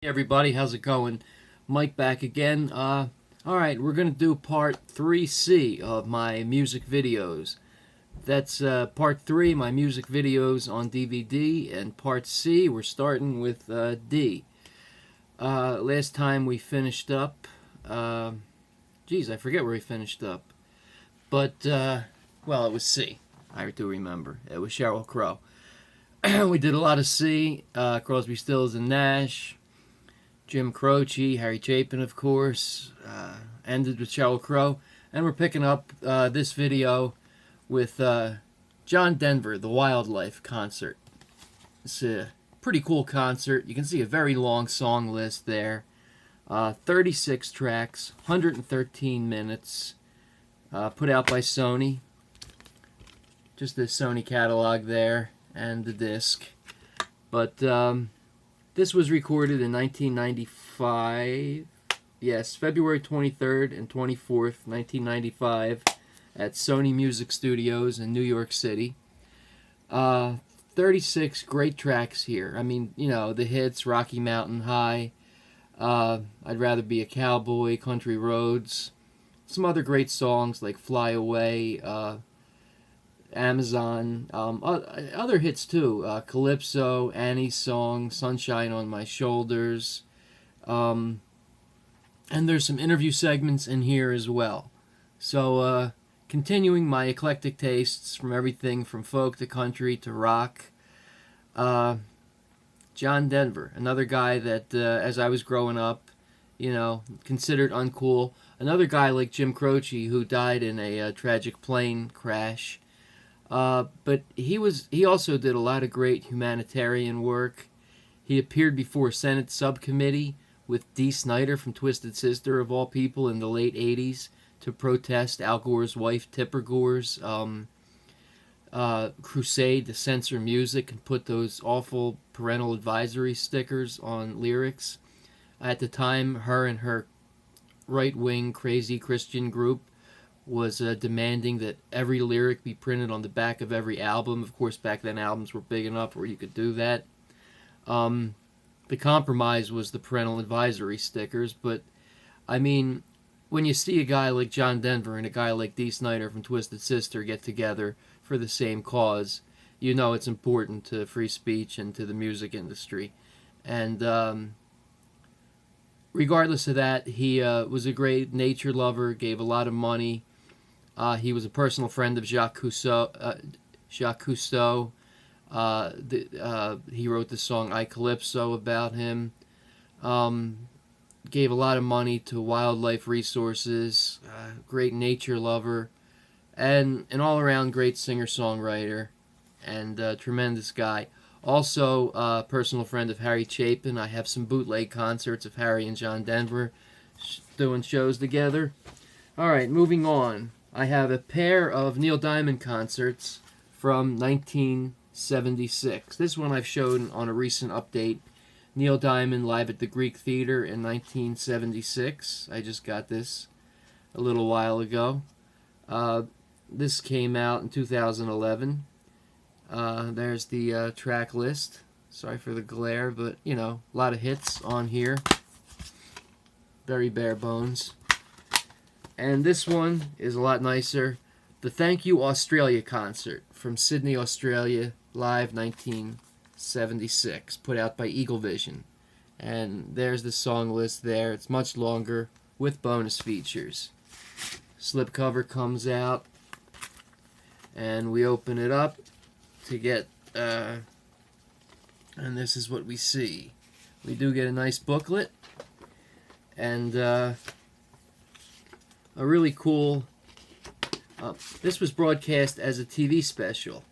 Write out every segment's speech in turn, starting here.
Hey everybody, how's it going? Mike back again. Alright, we're gonna do part 3C of my music videos. That's part 3, my music videos on DVD, and part C, we're starting with D. Last time we finished up, geez, I forget where we finished up. But, well, it was C. I do remember. It was Sheryl Crow. We did a lot of C, Crosby, Stills, and Nash. Jim Croce, Harry Chapin, of course, ended with Sheryl Crow, and we're picking up this video with John Denver, the Wildlife concert. It's a pretty cool concert. You can see a very long song list there. 36 tracks, 113 minutes, put out by Sony. Just the Sony catalog there, and the disc. But, this was recorded in 1995. Yes, February 23rd and 24th, 1995, at Sony Music Studios in New York City. 36 great tracks here. I mean, you know, the hits, Rocky Mountain High, I'd Rather Be a Cowboy, Country Roads, some other great songs like Fly Away, Amazon, other hits too, Calypso, Annie's Song, Sunshine on My Shoulders, and there's some interview segments in here as well. So, continuing my eclectic tastes from everything from folk to country to rock, John Denver, another guy that, as I was growing up, you know, considered uncool. Another guy like Jim Croce, who died in a tragic plane crash. But he also did a lot of great humanitarian work. He appeared before a Senate subcommittee with Dee Snider from Twisted Sister, of all people, in the late 80s to protest Al Gore's wife, Tipper Gore's crusade to censor music and put those awful parental advisory stickers on lyrics. At the time, her and her right-wing crazy Christian group was demanding that every lyric be printed on the back of every album. Of course, back then albums were big enough where you could do that. The compromise was the parental advisory stickers, but I mean, when you see a guy like John Denver and a guy like Dee Snider from Twisted Sister get together for the same cause, you know it's important to free speech and to the music industry. And regardless of that, he was a great nature lover, gave a lot of money. He was a personal friend of Jacques Cousteau. He wrote the song I Calypso about him. Gave a lot of money to wildlife resources. Great nature lover. And an all-around great singer-songwriter. And tremendous guy. Also, a personal friend of Harry Chapin. I have some bootleg concerts of Harry and John Denver doing shows together. Alright, moving on. I have a pair of Neil Diamond concerts from 1976. This one I've shown on a recent update. Neil Diamond live at the Greek Theater in 1976. I just got this a little while ago. This came out in 2011. There's the track list. Sorry for the glare, but, you know, a lot of hits on here. Very bare bones. And this one is a lot nicer. The Thank You Australia concert from Sydney, Australia, live 1976, put out by Eagle Vision. And there's the song list there. It's much longer with bonus features. Slipcover comes out, and we open it up to get, and this is what we see. We do get a nice booklet, and a really cool, this was broadcast as a TV special.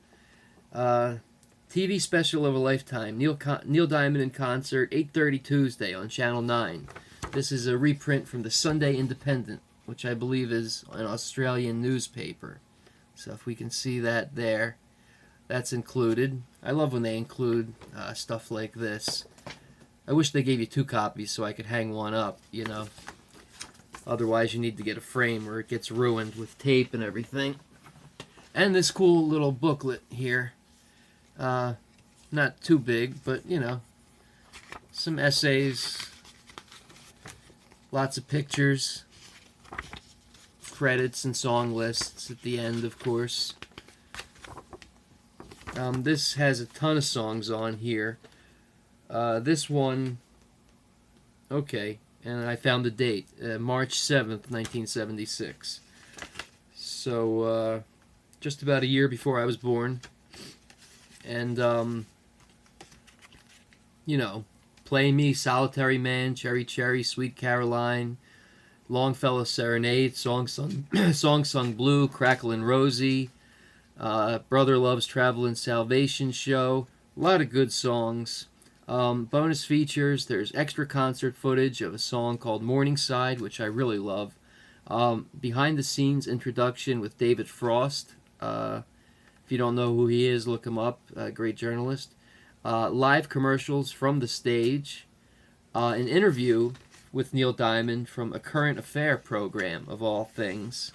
TV special of a lifetime. Neil Diamond in concert, 8:30 Tuesday on Channel 9. This is a reprint from the Sunday Independent, which I believe is an Australian newspaper. So if we can see that there, that's included. I love when they include stuff like this. I wish they gave you 2 copies so I could hang one up, you know. Otherwise, you need to get a frame where it gets ruined with tape and everything. And this cool little booklet here. Not too big, but, you know, some essays, lots of pictures, credits and song lists at the end, of course. This has a ton of songs on here. This one, okay, and I found the date, March 7th, 1976. So, just about a year before I was born. And, you know, Play Me, Solitary Man, Cherry Cherry, Sweet Caroline, Longfellow Serenade, Song Sung Blue, Cracklin' Rosie, Brother Love's Travelin' Salvation Show. A lot of good songs. Bonus features, there's extra concert footage of a song called Morningside, which I really love. Behind the scenes introduction with David Frost. If you don't know who he is, look him up. Great journalist. Live commercials from the stage. An interview with Neil Diamond from a current affair program, of all things.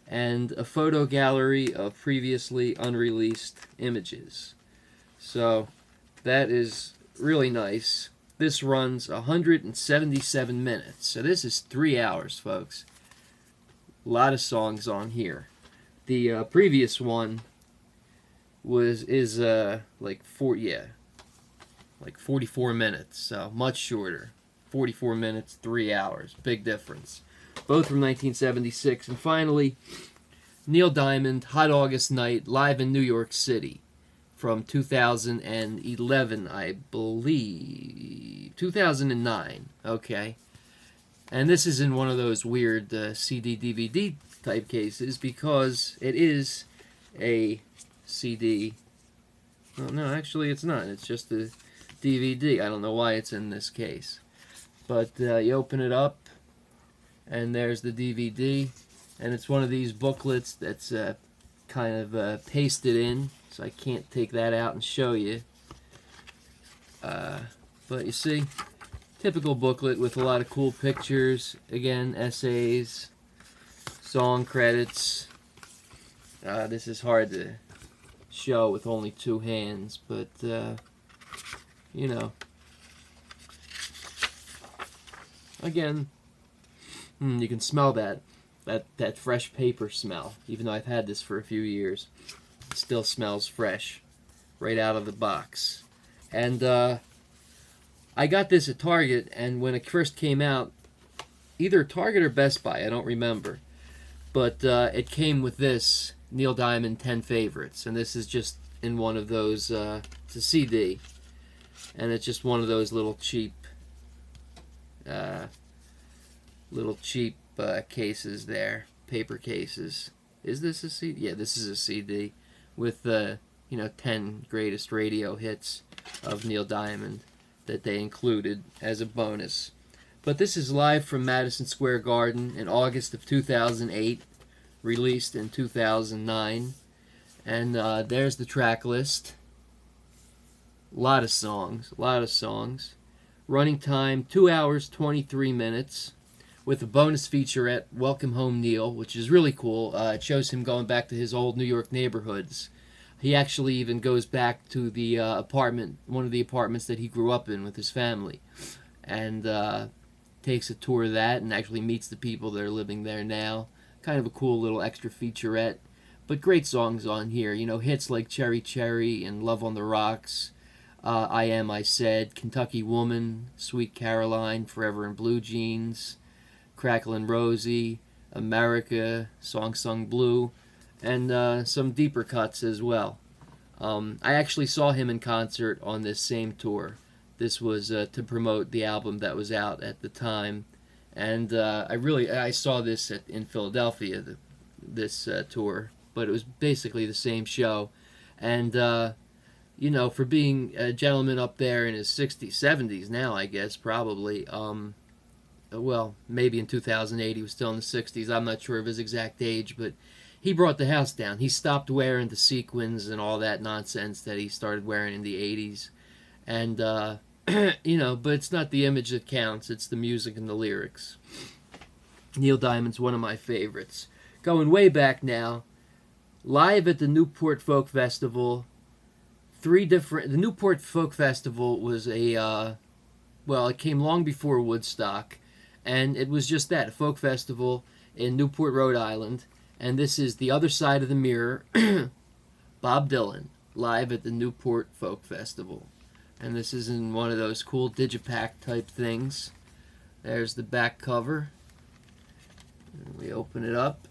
And a photo gallery of previously unreleased images. So, that is really nice. This runs 177 minutes. So this is 3 hours, folks. A lot of songs on here. The previous one is like 44 minutes. So much shorter. 44 minutes, 3 hours. Big difference. Both from 1976. And finally, Neil Diamond, Hot August Night, live in New York City. From 2011, I believe. 2009, okay. And this is in one of those weird CD-DVD type cases because it is a CD. Well, no, actually it's not. It's just a DVD. I don't know why it's in this case. But you open it up, and there's the DVD. And it's one of these booklets that's kind of pasted in. So I can't take that out and show you. But you see, typical booklet with a lot of cool pictures. Again, essays, song credits. This is hard to show with only two hands, but, you know. Again, you can smell that fresh paper smell, even though I've had this for a few years. It still smells fresh, right out of the box. And I got this at Target, and when it first came out, either Target or Best Buy, I don't remember, but it came with this Neil Diamond 10 Favorites, and this is just in one of those, it's a CD, and it's just one of those little cheap cases there, paper cases. Is this a CD? Yeah, this is a CD with the 10 greatest radio hits of Neil Diamond that they included as a bonus. But this is live from Madison Square Garden in August of 2008, released in 2009. And there's the track list. A lot of songs. Running time, 2 hours, 23 minutes. With a bonus featurette, Welcome Home Neil, which is really cool. It shows him going back to his old New York neighborhoods. He actually even goes back to the apartment, one of the apartments that he grew up in with his family. And takes a tour of that and actually meets the people that are living there now. Kind of a cool little extra featurette. But great songs on here. Hits like Cherry Cherry and Love on the Rocks. I Am, I Said, Kentucky Woman, Sweet Caroline, Forever in Blue Jeans, Cracklin' Rosie, America, Song Sung Blue, and some deeper cuts as well. I actually saw him in concert on this same tour. This was to promote the album that was out at the time, and I saw this in Philadelphia, this tour, but it was basically the same show, and for being a gentleman up there in his 60s, 70s now, I guess, probably, well, maybe in 2008 he was still in the 60s. I'm not sure of his exact age, but he brought the house down. He stopped wearing the sequins and all that nonsense that he started wearing in the 80s. And, but it's not the image that counts. It's the music and the lyrics. Neil Diamond's one of my favorites. Going way back now, live at the Newport Folk Festival. The Newport Folk Festival was a well, it came long before Woodstock, and it was just that, a folk festival in Newport, Rhode Island. And this is The Other Side of the Mirror, Bob Dylan, live at the Newport Folk Festival. And this is in one of those cool digipack type things. There's the back cover. And we open it up,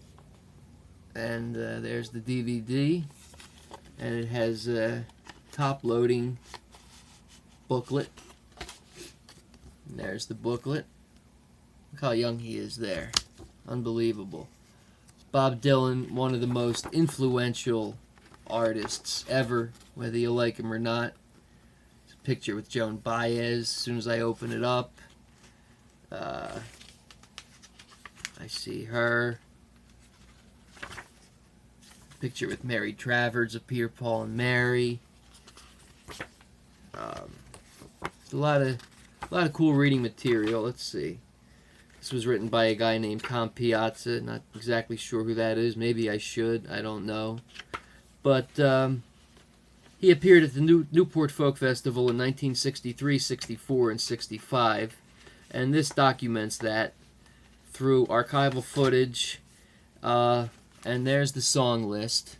and there's the DVD, and it has a top-loading booklet. And there's the booklet. Look how young he is there. Unbelievable. Bob Dylan, one of the most influential artists ever, whether you like him or not. There's a picture with Joan Baez as soon as I open it up. I see her. Picture with Mary Travers of Peter, Paul, and Mary. A lot of cool reading material. Let's see. This was written by a guy named Tom Piazza. Not exactly sure who that is. Maybe I should. I don't know. But he appeared at the Newport Folk Festival in 1963, 64, and 65. And this documents that through archival footage. And there's the song list.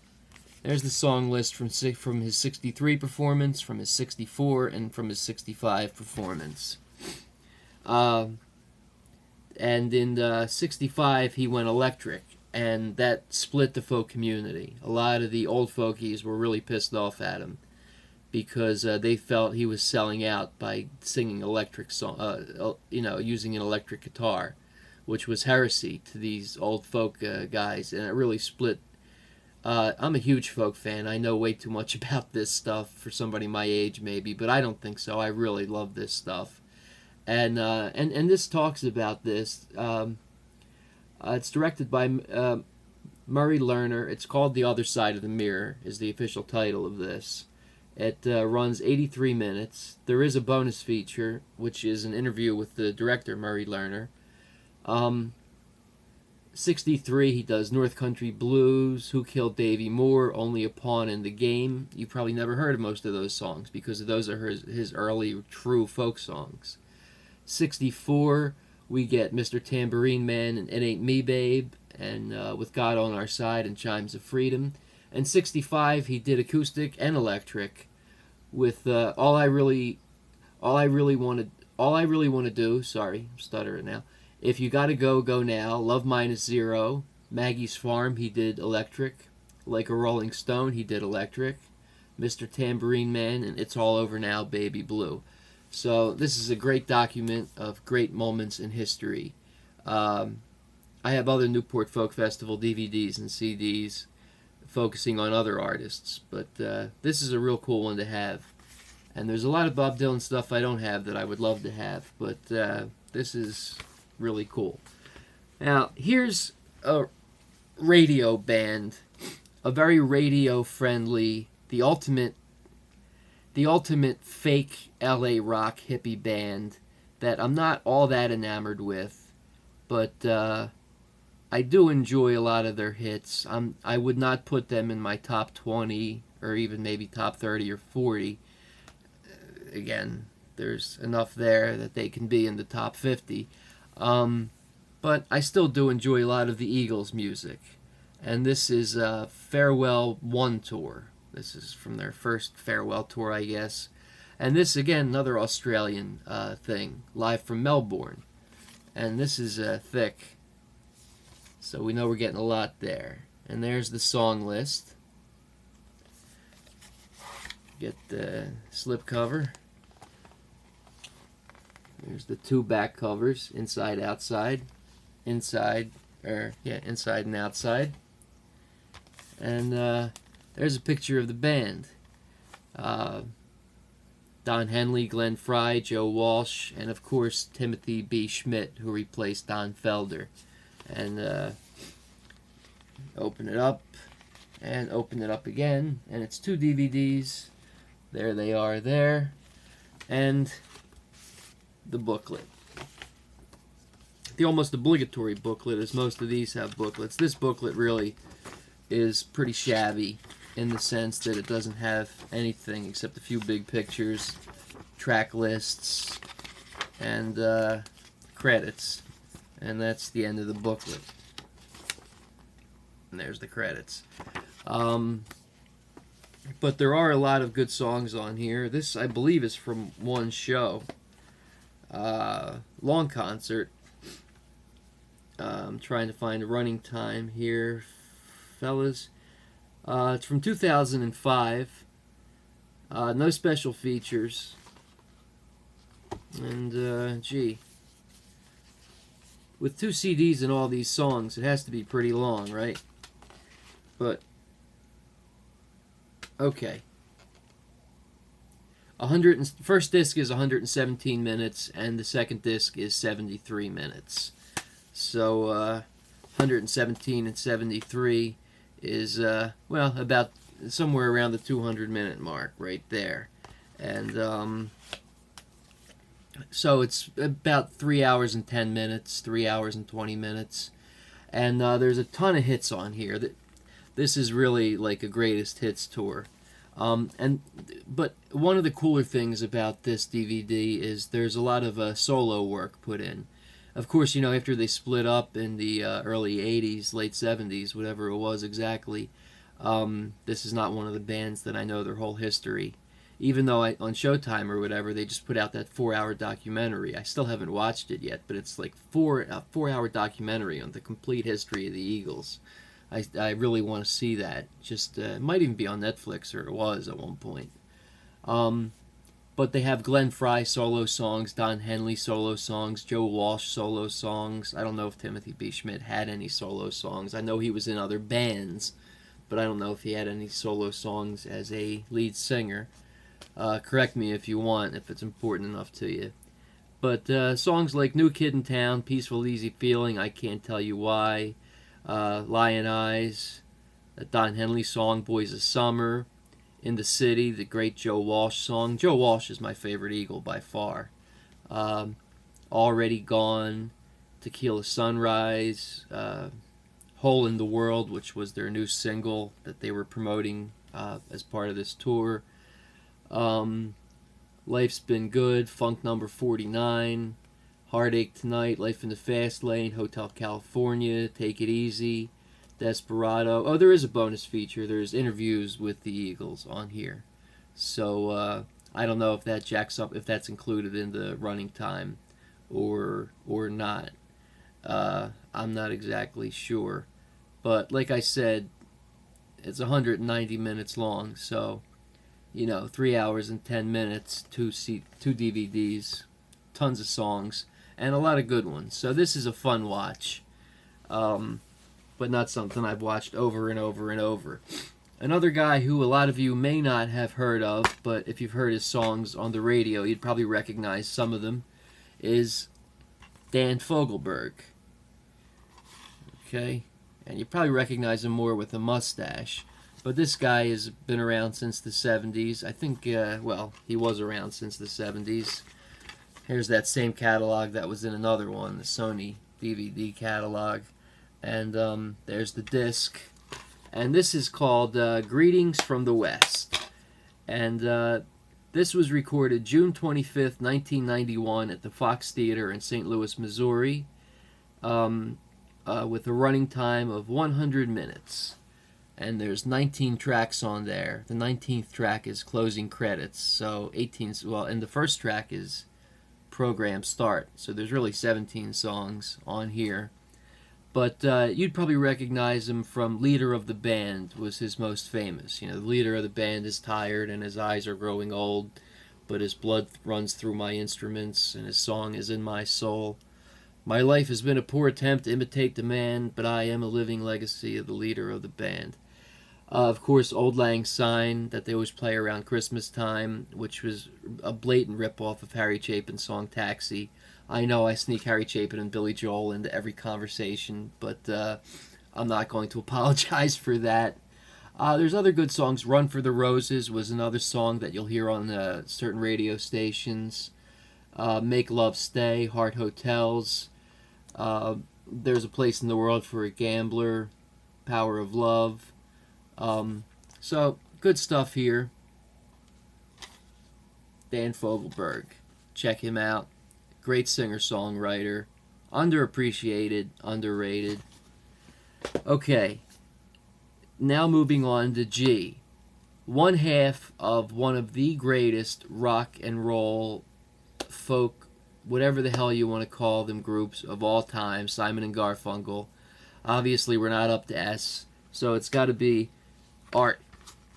There's the song list from his 63 performance, from his 64, and from his 65 performance. And in 65, he went electric, and that split the folk community. A lot of the old folkies were really pissed off at him because they felt he was selling out by singing electric song, using an electric guitar, which was heresy to these old folk guys, and it really split. I'm a huge folk fan. I know way too much about this stuff for somebody my age, maybe, but I don't think so. I really love this stuff. And this talks about this. It's directed by Murray Lerner. It's called The Other Side of the Mirror, is the official title of this. It runs 83 minutes. There is a bonus feature, which is an interview with the director, Murray Lerner. 63, he does North Country Blues, Who Killed Davy Moore, Only a Pawn in the Game. You probably never heard of most of those songs because those are his early true folk songs. 64, we get Mr. Tambourine Man and It Ain't Me Babe, and With God on Our Side and Chimes of Freedom. And 65, he did acoustic and electric with All I Really Want to Do. Sorry, I'm stuttering now. If You Gotta Go, Go Now. Love Minus Zero. Maggie's Farm, he did electric. Like a Rolling Stone, he did electric. Mr. Tambourine Man and It's All Over Now, Baby Blue. So this is a great document of great moments in history. I have other Newport Folk Festival DVDs and CDs focusing on other artists, but this is a real cool one to have. And there's a lot of Bob Dylan stuff I don't have that I would love to have, but this is really cool. Now, here's a radio band, a very radio-friendly, the ultimate fake LA rock hippie band that I'm not all that enamored with, but I do enjoy a lot of their hits. I would not put them in my top 20 or even maybe top 30 or 40. Again, there's enough there that they can be in the top 50. But I still do enjoy a lot of the Eagles' music. And this is a Farewell 1 tour. This is from their first farewell tour, I guess. And this, again, another Australian thing, live from Melbourne. And this is thick, so we know we're getting a lot there. And there's the song list. Get the slipcover. There's the two back covers, inside, outside. Inside and outside. And there's a picture of the band. Don Henley, Glenn Fry, Joe Walsh, and of course Timothy B. Schmidt, who replaced Don Felder. And open it up, and open it up again, and it's two DVDs. There they are there. And the booklet. The almost obligatory booklet, as most of these have booklets. This booklet really is pretty shabby in the sense that it doesn't have anything except a few big pictures, track lists, and credits. And that's the end of the booklet. And there's the credits. But there are a lot of good songs on here. This, I believe, is from one show. Long concert. I'm trying to find a running time here, fellas. It's from 2005. No special features. And, gee. With 2 CDs and all these songs, it has to be pretty long, right? But, okay. First disc is 117 minutes, and the second disc is 73 minutes. So, 117 and 73 is, well, about somewhere around the 200-minute mark right there. And, so it's about 3 hours and 10 minutes, 3 hours and 20 minutes. And there's a ton of hits on here. This is really like a greatest hits tour. But one of the cooler things about this DVD is there's a lot of solo work put in. Of course, you know, after they split up in the early 80s, late 70s, whatever it was exactly, this is not one of the bands that I know their whole history. Even though on Showtime or whatever, they just put out that 4-hour documentary. I still haven't watched it yet, but it's like a 4-hour documentary on the complete history of the Eagles. I really want to see that. Just it might even be on Netflix, or it was at one point. But they have Glenn Frey solo songs, Don Henley solo songs, Joe Walsh solo songs. I don't know if Timothy B. Schmid had any solo songs. I know he was in other bands, but I don't know if he had any solo songs as a lead singer. Correct me if you want, if it's important enough to you. But songs like New Kid in Town, Peaceful Easy Feeling, I Can't Tell You Why, Lion Eyes, a Don Henley song, Boys of Summer, In the City, the great Joe Walsh song. Joe Walsh is my favorite Eagle by far. Already Gone, Tequila Sunrise, Hole in the World, which was their new single that they were promoting as part of this tour. Life's Been Good, Funk Number 49, Heartache Tonight, Life in the Fast Lane, Hotel California, Take It Easy, Desperado. Oh, there is a bonus feature. There's interviews with the Eagles on here. So I don't know if that jacks up, if that's included in the running time or not. I'm not exactly sure. But like I said, it's 190 minutes long, so you know, 3 hours and 10 minutes, 2 DVDs, tons of songs, and a lot of good ones. So this is a fun watch, but not something I've watched over and over and over. Another guy who a lot of you may not have heard of, but if you've heard his songs on the radio, you'd probably recognize some of them, is Dan Fogelberg. Okay? And you probably recognize him more with a mustache. But this guy has been around since the 70s. I think, well, he was around since the 70s. Here's that same catalog that was in another one, the Sony DVD catalog. And there's the disc. And this is called Greetings from the West. And this was recorded June 25th, 1991 at the Fox Theater in St. Louis, Missouri, with a running time of 100 minutes. And there's 19 tracks on there. The 19th track is closing credits. So 18, well, and the first track is program start. So there's really 17 songs on here. But you'd probably recognize him from Leader of the Band was his most famous. You know, the leader of the band is tired and his eyes are growing old, but his blood runs through my instruments and his song is in my soul. My life has been a poor attempt to imitate the man, but I am a living legacy of the leader of the band. Of course, Old Lang Syne, that they always play around Christmas time, which was a blatant ripoff of Harry Chapin's song Taxi. I know I sneak Harry Chapin and Billy Joel into every conversation, but I'm not going to apologize for that. There's other good songs. Run for the Roses was another song that you'll hear on certain radio stations. Make Love Stay, Heart Hotels. There's a Place in the World for a Gambler. Power of Love. So, good stuff here. Dan Fogelberg. Check him out. great singer-songwriter, underappreciated, underrated. Okay, now moving on to G. One half of one of the greatest rock and roll, folk, whatever the hell you want to call them, groups of all time, Simon and Garfunkel. Obviously, we're not up to S, so it's got to be Art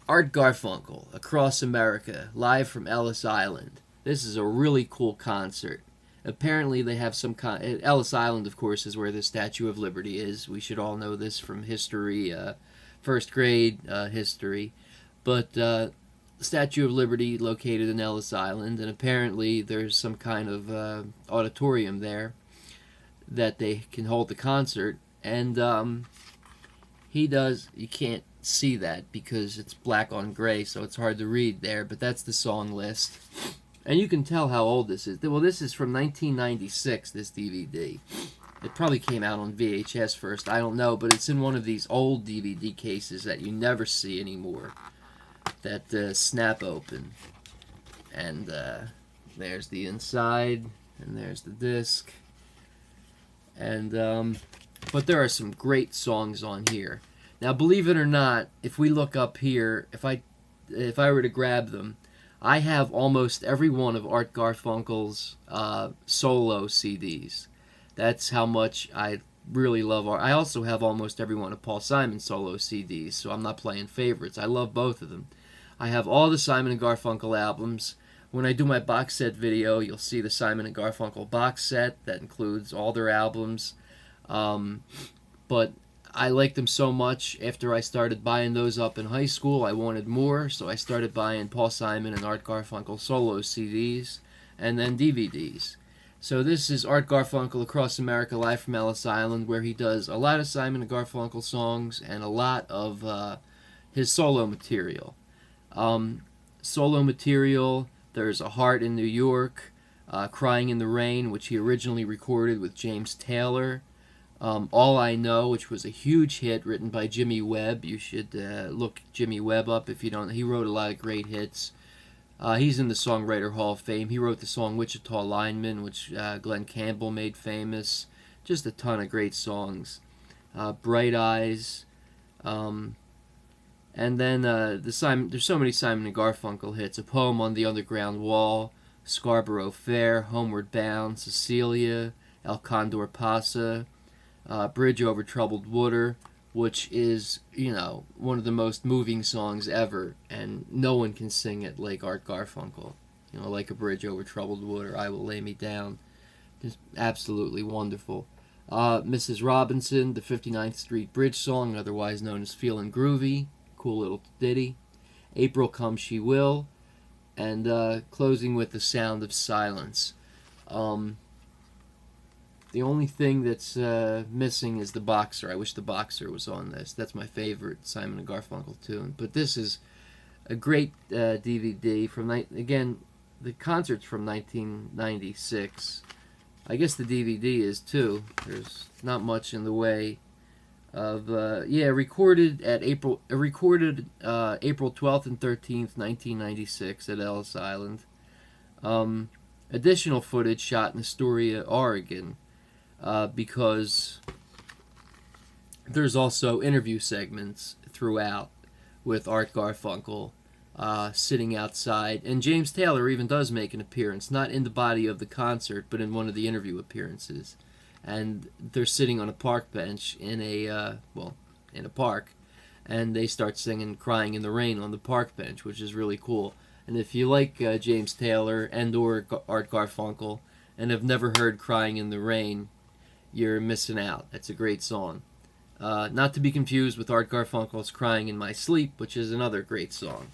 Garfunkel, Across America, live from Ellis Island. This is a really cool concert. Apparently they have some kind... Ellis Island, of course, is where the Statue of Liberty is. We should all know this from history, first grade history. But Statue of Liberty located in Ellis Island, and apparently there's some kind of auditorium there that they can hold the concert. And he does... You can't see that because it's black on gray, so it's hard to read there, but that's the song list. And you can tell how old this is. Well, this is from 1996, this DVD. It probably came out on VHS first, I don't know, but it's in one of these old DVD cases that you never see anymore, that snap open. And there's the inside, and there's the disc. And but there are some great songs on here. Now, believe it or not, if we look up here, if I were to grab them, I have almost every one of Art Garfunkel's solo CDs. That's how much I really love Art. I also have almost every one of Paul Simon's solo CDs, so I'm not playing favorites. I love both of them. I have all the Simon and Garfunkel albums. When I do my box set video, you'll see the Simon and Garfunkel box set. That includes all their albums. But I liked them so much, after I started buying those up in high school, I wanted more, so I started buying Paul Simon and Art Garfunkel solo CDs, and then DVDs. So this is Art Garfunkel, Across America, live from Ellis Island, where he does a lot of Simon and Garfunkel songs, and a lot of his solo material. Solo material, there's A Heart in New York, Crying in the Rain, which he originally recorded with James Taylor, All I Know, which was a huge hit, written by Jimmy Webb. You should look Jimmy Webb up if you don't. He wrote a lot of great hits. He's in the Songwriter Hall of Fame. He wrote the song Wichita Lineman, which Glenn Campbell made famous. Just a ton of great songs. Bright Eyes. And then there's so many Simon and Garfunkel hits. A Poem on the Underground Wall, Scarborough Fair, Homeward Bound, Cecilia, El Condor Pasa, Bridge Over Troubled Water, which is, you know, one of the most moving songs ever, and no one can sing it like Art Garfunkel. You know, like A Bridge Over Troubled Water, I Will Lay Me Down. Just absolutely wonderful. Mrs. Robinson, the 59th Street Bridge song, otherwise known as Feelin' Groovy, cool little ditty. April Come She Will, and closing with The Sound of Silence. The only thing that's missing is the Boxer. I wish the Boxer was on this. That's my favorite Simon & Garfunkel tune. But this is a great DVD from, again, the concert's from 1996. I guess the DVD is too. There's not much in the way of recorded April 12th and 13th, 1996 at Ellis Island. Additional footage shot in Astoria, Oregon. Because there's also interview segments throughout with Art Garfunkel sitting outside. And James Taylor even does make an appearance, not in the body of the concert, but in one of the interview appearances. And they're sitting on a park bench in a park, and they start singing Crying in the Rain on the park bench, which is really cool. And if you like James Taylor and or Art Garfunkel and have never heard Crying in the Rain, you're missing out. That's a great song. Not to be confused with Art Garfunkel's Crying in My Sleep, which is another great song.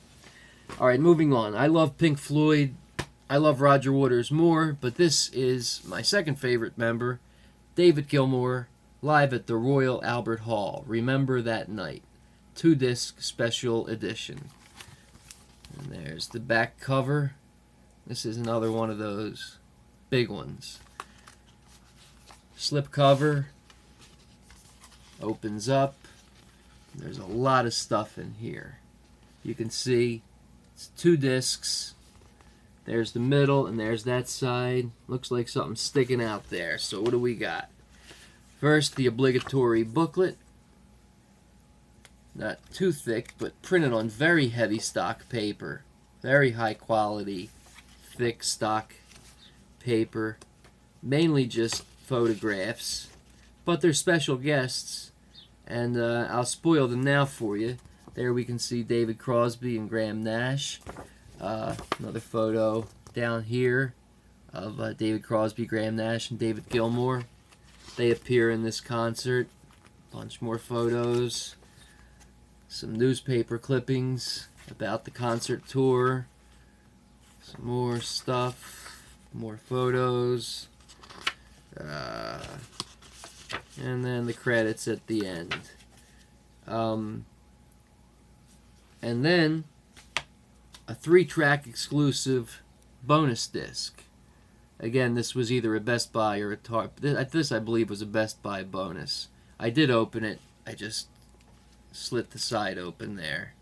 Alright, moving on. I love Pink Floyd. I love Roger Waters more, but this is my second favorite member, David Gilmour, live at the Royal Albert Hall. Remember That Night. 2-disc special edition. And there's the back cover. This is another one of those big ones. Slip cover. Opens up. There's a lot of stuff in here. You can see it's 2 discs. There's the middle, and there's that side. Looks like something sticking out there. So what do we got? First, the obligatory booklet. Not too thick, but printed on very heavy stock paper. Very high quality, thick stock paper. Mainly just photographs. But they're special guests. And I'll spoil them now for you. There we can see David Crosby and Graham Nash. Another photo down here of David Crosby, Graham Nash, and David Gilmour. They appear in this concert. Bunch more photos. Some newspaper clippings about the concert tour. Some more stuff. More photos. And then the credits at the end. And then a 3-track exclusive bonus disc. Again, this was either a Best Buy or a TARP. This, I believe, was a Best Buy bonus. I did open it. I just slit the side open there.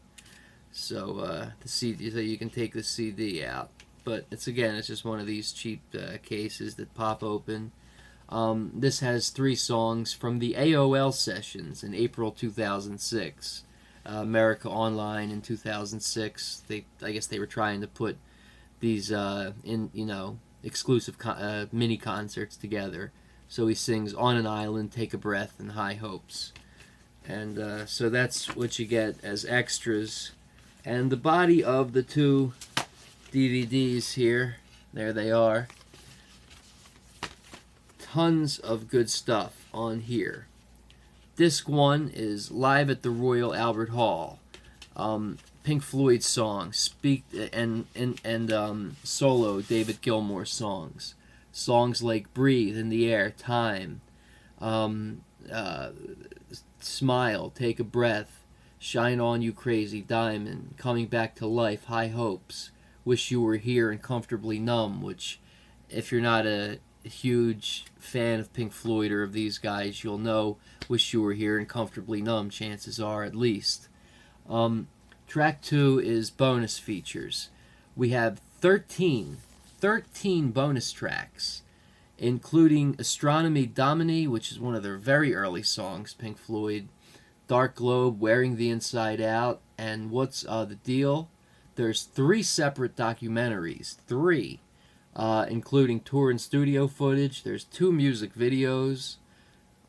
So the CD, so you can take the CD out. But it's just one of these cheap cases that pop open. This has 3 songs from the AOL sessions in April 2006. America Online in 2006. I guess they were trying to put these exclusive mini concerts together. So he sings "On an Island," "Take a Breath," and "High Hopes." And so that's what you get as extras. And the body of the 2 DVDs here, there they are. Tons of good stuff on here. Disc 1 is Live at the Royal Albert Hall. Pink Floyd songs, and solo David Gilmour songs. Songs like "Breathe," "In the Air," "Time," "Smile," "Take a Breath," "Shine On You Crazy Diamond," "Coming Back to Life," "High Hopes," "Wish You Were Here," and "Comfortably Numb," which, if you're not a huge fan of Pink Floyd or of these guys, you'll know "Wish You Were Here" and "Comfortably Numb," chances are, at least. Track 2 is bonus features. We have 13 bonus tracks, including "Astronomy Domini," which is one of their very early songs, Pink Floyd, "Dark Globe," "Wearing the Inside Out," and "What's the Deal." There's 3 separate documentaries, 3, including tour and studio footage. There's 2 music videos,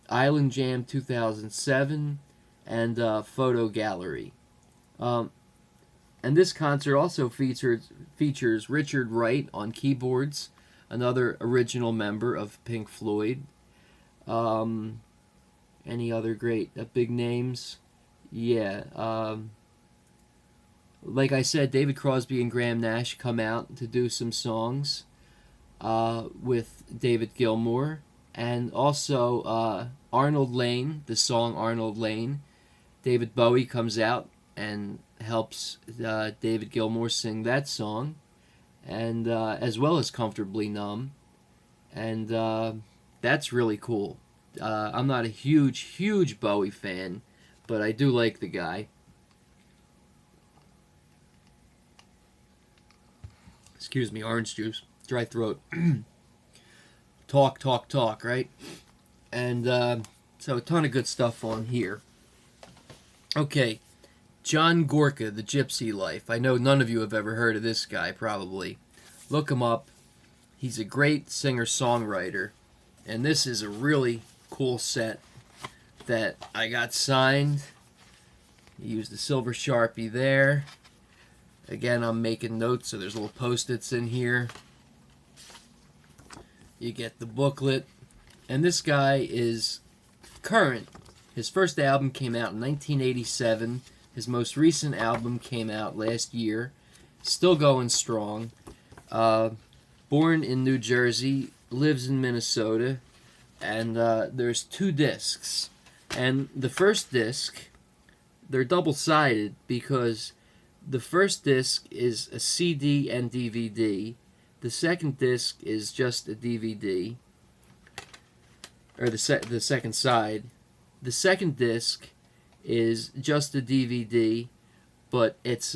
Island Jam 2007, and photo gallery. And this concert also features Richard Wright on keyboards, another original member of Pink Floyd. Any other great big names? Yeah. Like I said, David Crosby and Graham Nash come out to do some songs with David Gilmour. And also Arnold Lane, the song "Arnold Lane." David Bowie comes out and helps David Gilmour sing that song, and as well as "Comfortably Numb." And that's really cool. I'm not a huge Bowie fan, but I do like the guy. Excuse me, orange juice, dry throat. Talk, right? And so a ton of good stuff on here. Okay, John Gorka, The Gypsy Life. I know none of you have ever heard of this guy, probably. Look him up. He's a great singer-songwriter. And this is a really cool set that I got signed. He used a silver Sharpie there. Again, I'm making notes, so there's little Post-its in here. You get the booklet. And this guy is current. His first album came out in 1987. His most recent album came out last year. Still going strong. Born in New Jersey, lives in Minnesota, and there's 2 discs. And the first disc, they're double-sided because the first disc is a CD and DVD. The second disc is just a DVD, or the second side. The second disc is just a DVD, but it's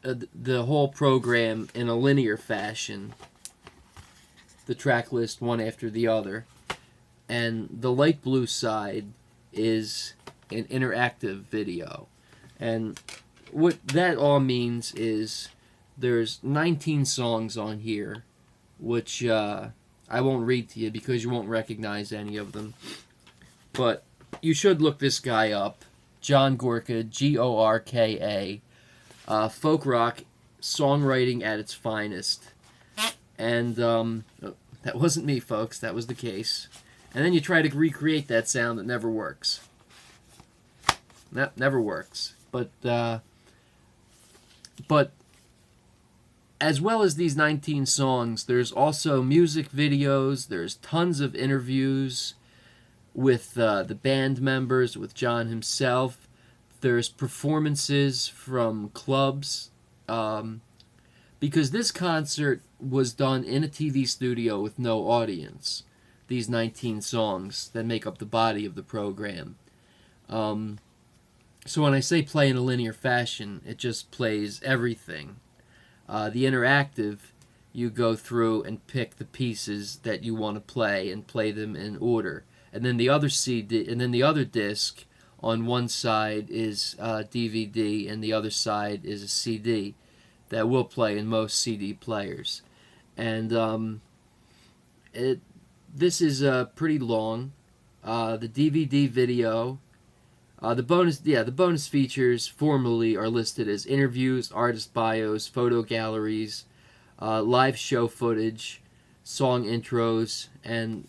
the whole program in a linear fashion, the track list one after the other, and the light blue side is an interactive video. And what that all means is there's 19 songs on here, which I won't read to you because you won't recognize any of them. But you should look this guy up, John Gorka, Gorka, folk rock songwriting at its finest. And that wasn't me, folks. That was the case. And then you try to recreate that sound, it never works. That never works. But as well as these 19 songs, there's also music videos. There's tons of interviews with the band members, with John himself. There's performances from clubs. Because this concert was done in a TV studio with no audience. These 19 songs that make up the body of the program. So when I say play in a linear fashion, it just plays everything. The interactive, you go through and pick the pieces that you want to play and play them in order. And then the other CD, and then the other disc on one side is DVD, and the other side is a CD that will play in most CD players. And this is pretty long. The DVD video. The bonus features formally are listed as interviews, artist bios, photo galleries, live show footage, song intros, and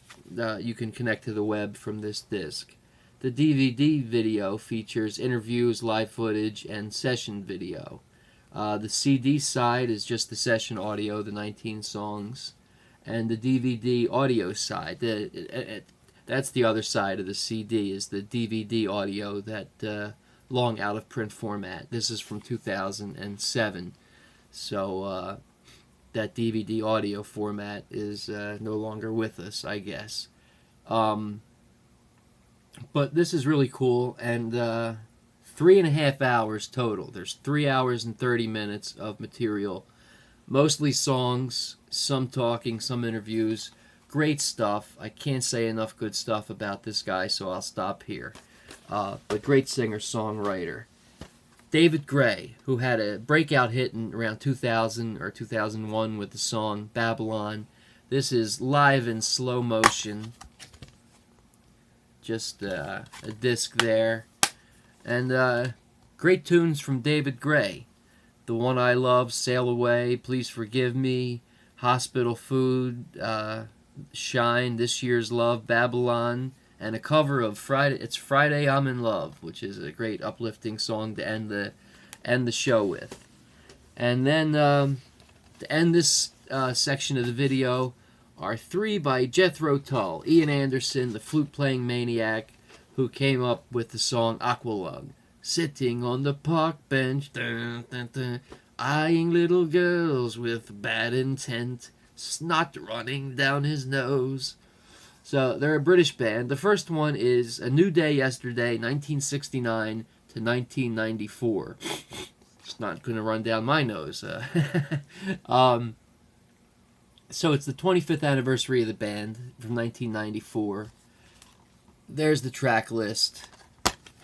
you can connect to the web from this disc. The DVD video features interviews, live footage, and session video. The CD side is just the session audio, the 19 songs, and the DVD audio side. That's the other side of the CD, is the DVD audio, that long out-of-print format. This is from 2007, so that DVD audio format is no longer with us, I guess. But this is really cool, and 3.5 hours total. There's 3 hours and 30 minutes of material. Mostly songs, some talking, some interviews. Great stuff. I can't say enough good stuff about this guy, so I'll stop here. But great singer-songwriter. David Gray, who had a breakout hit in around 2000 or 2001 with the song Babylon. This is live in slow motion. Just a disc there. And great tunes from David Gray. The One I Love, Sail Away, Please Forgive Me, Hospital Food, Shine, This Year's Love, Babylon, and a cover of It's Friday I'm in Love, which is a great uplifting song to end the show with. And then to end this section of the video are 3 by Jethro Tull, Ian Anderson, the flute-playing maniac, who came up with the song Aqualung. Sitting on the park bench, dun, dun, dun, eyeing little girls with bad intent, snot running down his nose. So they're a British band. The first one is A New Day Yesterday, 1969 to 1994. It's not going to run down my nose. So it's the 25th anniversary of the band from 1994. There's the track list.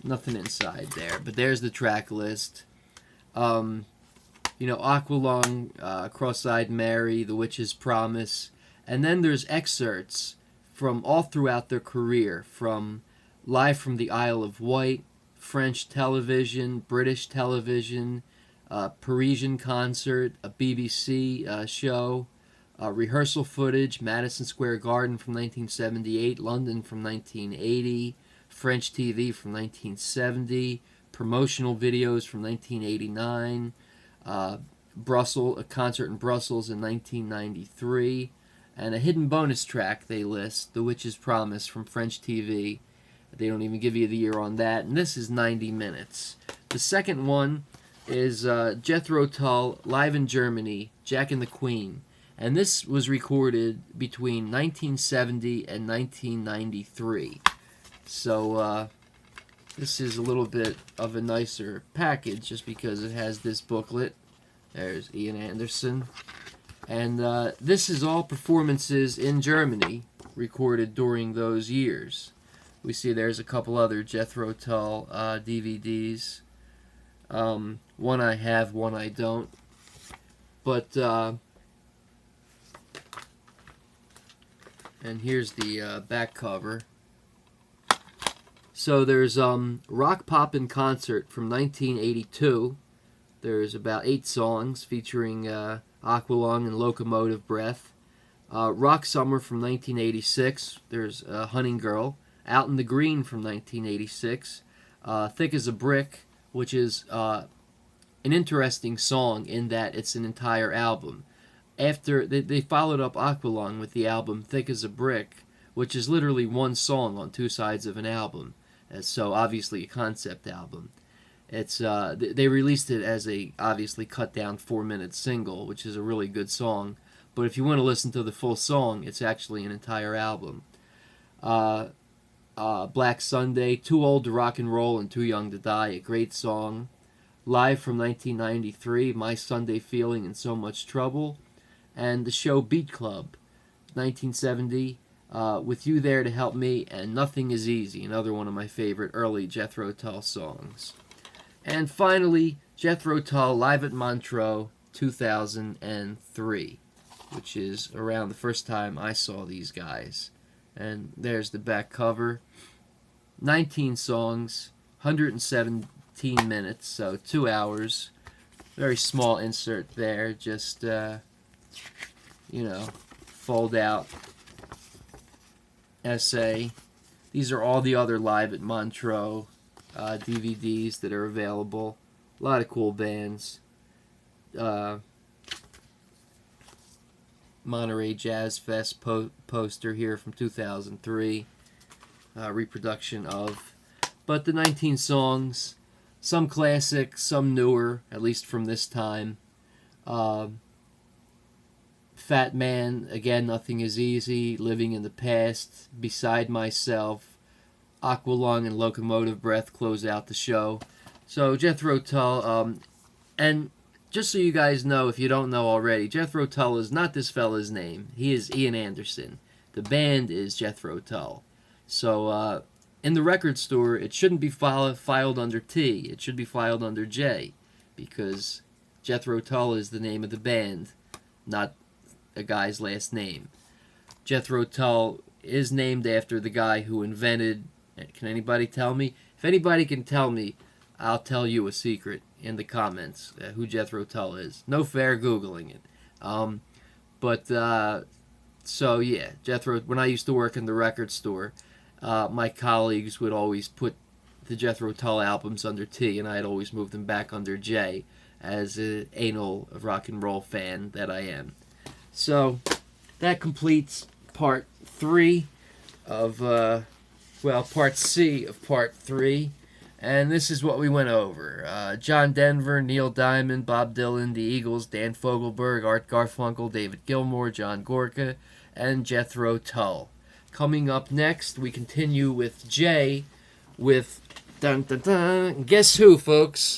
Nothing inside there, but there's the track list. Aqualung, Cross-Eyed Mary, The Witch's Promise, and then there's excerpts from all throughout their career, from Live from the Isle of Wight, French television, British television, Parisian concert, a BBC show, rehearsal footage, Madison Square Garden from 1978, London from 1980, French TV from 1970, promotional videos from 1989, a concert in Brussels in 1993, and a hidden bonus track they list, The Witch's Promise from French TV. They don't even give you the year on that, and this is 90 minutes. The second one is Jethro Tull, Live in Germany, Jack and the Queen. And this was recorded between 1970 and 1993. So this is a little bit of a nicer package just because it has this booklet There's Ian Anderson. And this is all performances in Germany recorded during those years. We see there's a couple other Jethro Tull DVDs. One I have, one I don't. But, and here's the back cover. So there's Rock Poppin' Concert from 1982. There's about 8 songs featuring Aqualung and Locomotive Breath. Rock Summer from 1986. There's Hunting Girl. Out in the Green from 1986. Thick as a Brick, which is an interesting song in that it's an entire album. After they followed up Aqualung with the album Thick as a Brick, which is literally one song on 2 sides of an album. So obviously a concept album. It's they released it as a obviously cut down 4-minute single, which is a really good song. But if you want to listen to the full song, it's actually an entire album. Black Sunday, Too Old to Rock and Roll and Too Young to Die, a great song. Live from 1993, My Sunday Feeling and So Much Trouble. And the show Beat Club, 1970, With You There to Help Me and Nothing Is Easy, another one of my favorite early Jethro Tull songs. And finally, Jethro Tull live at Montreux, 2003, which is around the first time I saw these guys. And there's the back cover. 19 songs, 117 minutes, so 2 hours. Very small insert there, just, you know, fold out essay. These are all the other Live at Montreux DVDs that are available. A lot of cool bands. Monterey Jazz Fest poster here from 2003. Reproduction of. But the 19 songs, some classic, some newer, at least from this time. Fat Man, again, Nothing Is Easy, Living in the Past, Beside Myself, Aqualung and Locomotive Breath close out the show. So Jethro Tull, and just so you guys know, if you don't know already, Jethro Tull is not this fella's name. He is Ian Anderson. The band is Jethro Tull. So in the record store, it shouldn't be filed under T. It should be filed under J, because Jethro Tull is the name of the band, not a guy's last name. Jethro Tull is named after the guy who invented. Can anybody tell me? If anybody can tell me, I'll tell you a secret in the comments who Jethro Tull is. No fair Googling it. So yeah, Jethro. When I used to work in the record store, my colleagues would always put the Jethro Tull albums under T, and I'd always move them back under J, as an anal rock and roll fan that I am. So that completes part 3 of, part C of part 3. And this is what we went over. John Denver, Neil Diamond, Bob Dylan, The Eagles, Dan Fogelberg, Art Garfunkel, David Gilmour, John Gorka, and Jethro Tull. Coming up next, we continue with Jay with, dun dun dun, guess who, folks?